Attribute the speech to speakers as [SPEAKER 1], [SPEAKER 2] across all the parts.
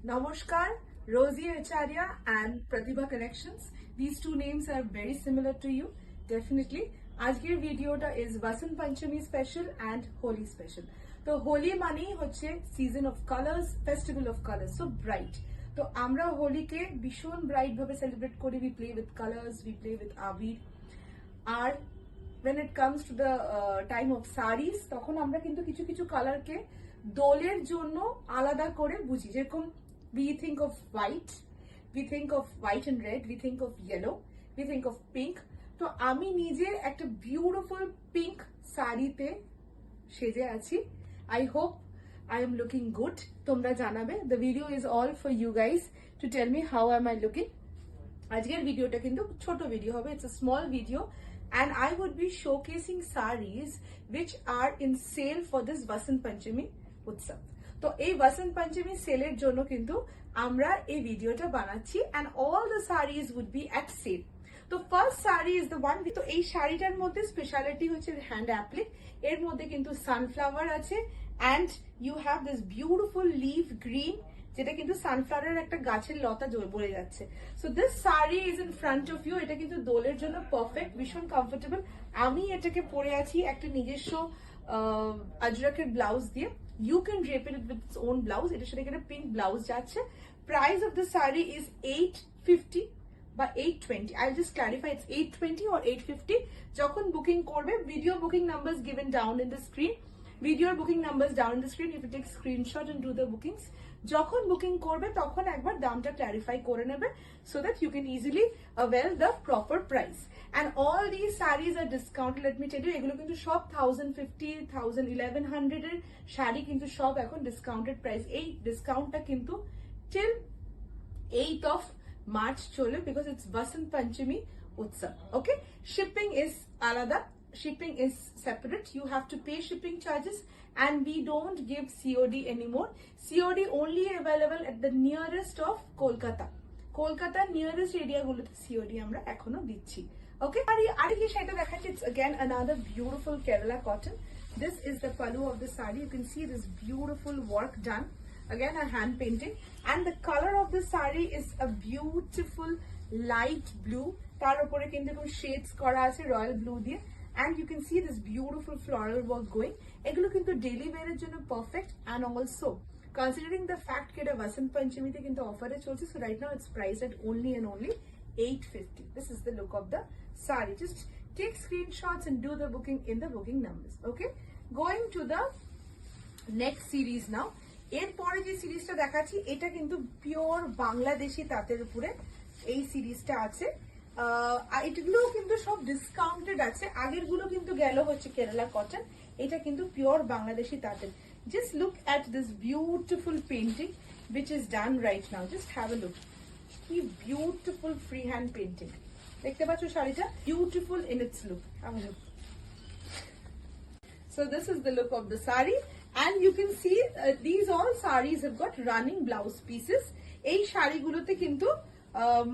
[SPEAKER 1] Namaskar, Rosie Acharya and Pratibha Connections. These two names are very similar to you, definitely. আজকের ভিডিওটা is Vasant Panchami special and Holi special. তো হোলি মানেই হচ্ছে season of colours, festival of colours, so bright. তো আমরা হোলিকে ভীষণ bright ভাবে সেলিব্রেট করি। We play with colours, we play with আবির। আর when it comes to the time of sarees, তখন আমরা কিন্তু কিছু কিছু কালারকে দোলের জন্য আলাদা করে বুঝি। যেরকম we think of white and red, we think of yellow, we think of pink. তো আমি নিজে একটা বিউটিফুল পিঙ্ক শাড়িতে সেজে আছি। I hope I am looking good. তোমরা জানাবে। The video is all for you guys to tell me how am I looking. আজকের ভিডিওটা কিন্তু ছোট ভিডিও হবে, it's a small video and I would be showcasing sarees which are in sale for this Vasant Panchami Utsav. তো এই Vasant Panchami সেলের জন্য কিন্তু আমরা এই ভিডিওটা বানাচ্ছি and all the sarees would be at sale. তো first sari is the one. তো এই শাড়িটার মধ্যে স্পেশালিটি হচ্ছে হ্যান্ড অ্যাপ্লিক। এর মধ্যে কিন্তু সানফ্লাওয়ার আছে and you have this beautiful leaf green, যেটা কিন্তু সানফ্লাওয়ারের একটা গাছের লতা বলে যাচ্ছে। So this sari is in front of you. এটা কিন্তু দোলের জন্য পারফেক্ট, ভীষণ কমফোর্টেবল। আমি এটাকে পরে আছি একটা নিজস্ব আজরাকের ব্লাউজ দিয়ে। You can drape it with its own blouse. এটার সাথে একটা পিঙ্ক ব্লাউজ যাচ্ছে। Price of the sari is 850 বা 820. I'll just clarify, it's 820 or 850. যখন বুকিং করবে, video booking numbers given down in the screen. ভিডিওর booking numbers down in the screen. If you take screenshot and do the bookings, যখন booking করবে তখন একবার দামটা clarify করে নেবে so that you can easily avail the proper price. And all these sarees are discounted. Let me tell you, এগুলো কিন্তু সব 1050, 1100 এর শাড়ি কিন্তু সব এখন ডিসকাউন্টেড প্রাইস। এই ডিসকাউন্টটা কিন্তু till 8th of March chole because it's Vasant Panchami Utsav. Okay, shipping is alada, shipping is separate. You have to pay shipping charges and we don't give COD anymore. COD only available at the nearest of Kolkata nearest area গুলোতে COD আমরা এখনো দিচ্ছি। Okay, আর কি সেটা দেখাচ্ছি। It's again another beautiful Kerala cotton. This is the pallu of the saree. You can see this beautiful work done. Again a hand painting, and the color of the saree is a beautiful light blue. তার উপরে কিন্তু এরকম shades করা আছে royal blue দিয়ে, and you can see this beautiful floral work going. এগুলো কিন্তু daily ওয়্যারের জন্য perfect. and also considering the fact that এটা Vasant Panchami তে কিন্তু অফারে চলছে, so right now it's priced at only and only 850. This is the look of the saree. Just take screenshots and do the booking in the booking numbers. Okay, going to the next series now. এরপরে যে সিরিজটা দেখাচ্ছি এটা কিন্তু pure Bangladeshi তাঁতের উপরে এই সিরিজটা আছে। এগুলো কিন্তু সব ডিসকাউন্টেড আছে। আগের গুলো কিন্তু গেল হচ্ছে কেরালা কটন, এটা কিন্তু পিওর বাংলাদেশি তাঁতের। Just look at this beautiful painting which is done right now. Just have a look. কি বিউটিফুল ফ্রি হ্যান্ড পেন্টিং দেখতে পাচ্ছ শাড়িটা, beautiful in its look. Have a look. So this is the look of the saree. And you can see these all sarees have got running blouse pieces. এই শাড়িগুলোতে কিন্তু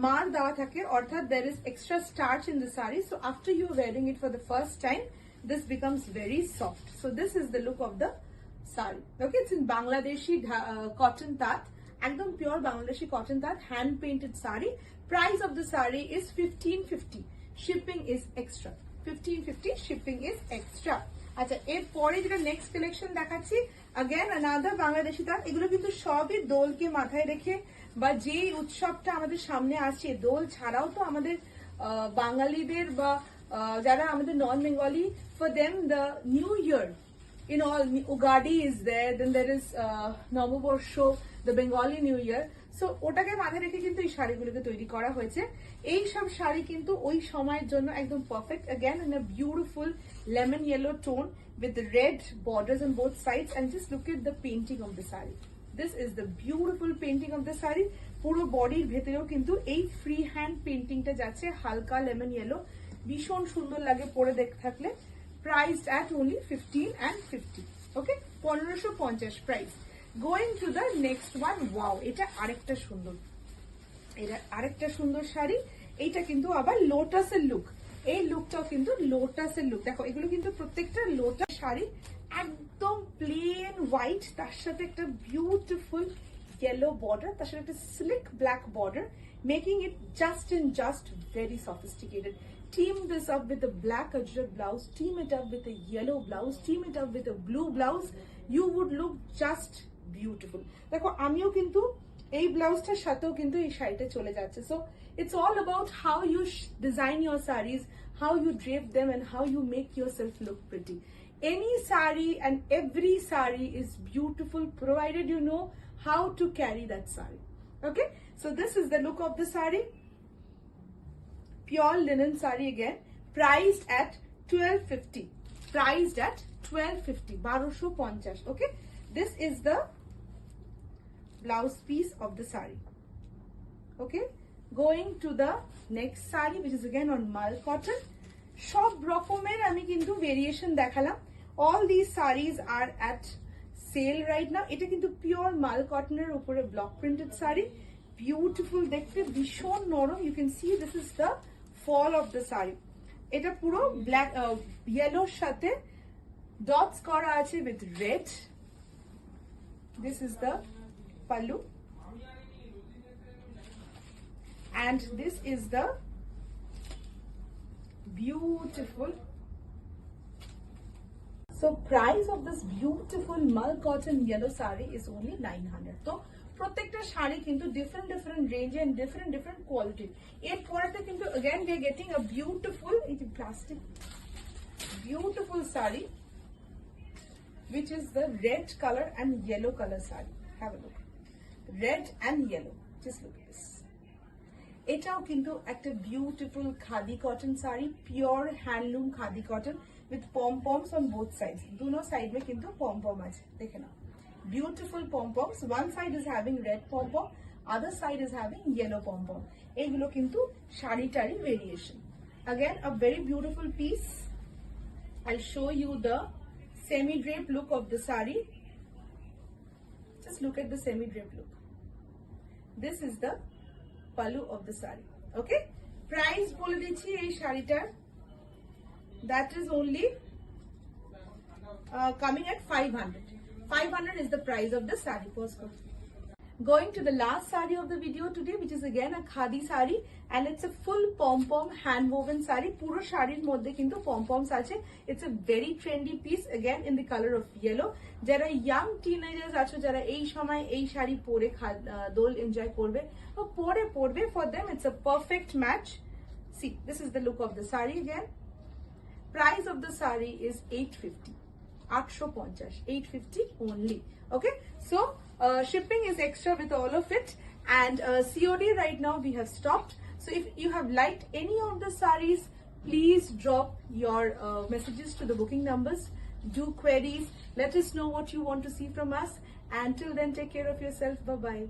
[SPEAKER 1] মার দেওয়া থাকে, অর্থাৎ there is extra starch in the saree. So after you are wearing it for the first time, this becomes very soft. So this is the look of the saree. Okay, it's in Bangladeshi cotton tat, একদম pure Bangladeshi cotton tat, hand painted saree. Price of the saree is 1550. Shipping is extra. 1550 shipping is extra. আচ্ছা, এরপরে যেটা next collection দেখাচ্ছি, again अनादर বাংলাদেশি তাঁত। এগুলো কিন্তু সবই দোলকে মাথায় রেখে বা যে উৎসবটা আমাদের সামনে আসছে, দোল ছাড়াও তো আমাদের বাঙালিদের বা যারা আমাদের non Bengali, for them the new year in all, Ugadi is there, then there is নববর্ষ, the Bengali New Year. So ওটাকে মাথায় রেখে কিন্তু এই শাড়িগুলোকে তৈরি করা হয়েছে। এই সব শাড়ি কিন্তু ওই সময়ের জন্য একদম perfect. again in a beautiful lemon yellow tone with the red borders on both sides, and just look at the painting of the saree. This is the beautiful painting of the saree. পুরো বডির ভেতরেও কিন্তু এই free hand পেইন্টিংটা যাচ্ছে, হালকা lemon yellow, ভীষণ সুন্দর লাগে পরে দেখতে থাকলে। Priced at only 15 and 50. Okay, 1550 price. Going to the next one. Wow, এটা আরেকটা সুন্দর, এটা আরেকটা সুন্দর শাড়ি। এইটা কিন্তু আবার লোটাসের লুক। এই লুকটাও কিন্তু লোটাসের লুক। দেখো এগুলো কিন্তু প্রত্যেকটা লোটাস শাড়ি, একদম প্লেন হোয়াইট, তার সাথে একটা বিউটিফুল yellow border, তার সাথে একটা slick black border, making it just very sophisticated. Team this up with a black ajrak blouse, team it up with a yellow blouse, team it up with a blue blouse, you would look just beautiful. দেখো আমিও কিন্তু এই ব্লাউজটার সাথেও কিন্তু এই শাড়িটা চলে যাচ্ছে. So it's all about how you design your sarees, how you drape them, and how you make yourself look pretty. Any saree and every saree is beautiful provided you know how to carry that saree. Okay, so this is the look of the saree. Pure linen saree again, priced at 1250. Priced at 1250. 1250. Okay, this is the blouse piece of the saree. Okay, going to the next saree, which is again on mal cotton. সব রকমের আমি কিন্তু variation দেখালাম. All these sarees are at sale right now. এটা কিন্তু pure মাল কটনের উপরে ব্লক প্রিন্টেড শাড়ি, বিউটিফুল দেখতে, ভীষণ নরম. You can see this is the fall of the sari. এটা পুরো ব্ল্যাক ইয়েলোর সাথে ডটস করা আছে with red. This is the pallu, and this is the beautiful. So price of this beautiful mal cotton yellow saree is only 900. So প্রত্যেকটা শাড়ি কিন্তু different range and different quality. এরপরেতে কিন্তু again we are getting a beautiful plastic beautiful saree which is the red color and yellow color saree. Have a look. Red and yellow. Just look at this. এটাও কিন্তু একটা beautiful khadi cotton sari, pure handloom khadi cotton with pom-poms on both sides. দুনো side মে কিন্তু পম-পম আছে, দেখে নাও. Beautiful pom-poms. One side is having red pom-pom, other side is having yellow pom-pom. এইগুলো কিন্তু শাড়িটারই variation. Again a very beautiful piece. I'll show you the semi-drape look of the saree. Just look at the semi-drape look. This is the pallu of the saree. Okay, price bole dichi ei sharitar, that is only coming at 500. 500 is the price of the saree. Going to the last saree of the video today, which is again a khadi saree, and it's a full pom-pom hand woven saree. Puro শাড়ির মধ্যে কিন্তু pom-poms আছে. It's a very trendy piece, again in the color of yellow. যারা young teenagers আছো, যারা এই সময় এই শাড়ি পরে দোল এনজয় করবে বা পরবে, for them it's a perfect match. See, this is the look of the saree again. Price of the saree is 850. 850 only. Okay, so shipping is extra with all of it, and COD right now we have stopped. So if you have liked any of the sarees, please drop your messages to the booking numbers, do queries, let us know what you want to see from us, and till then take care of yourself. Bye bye.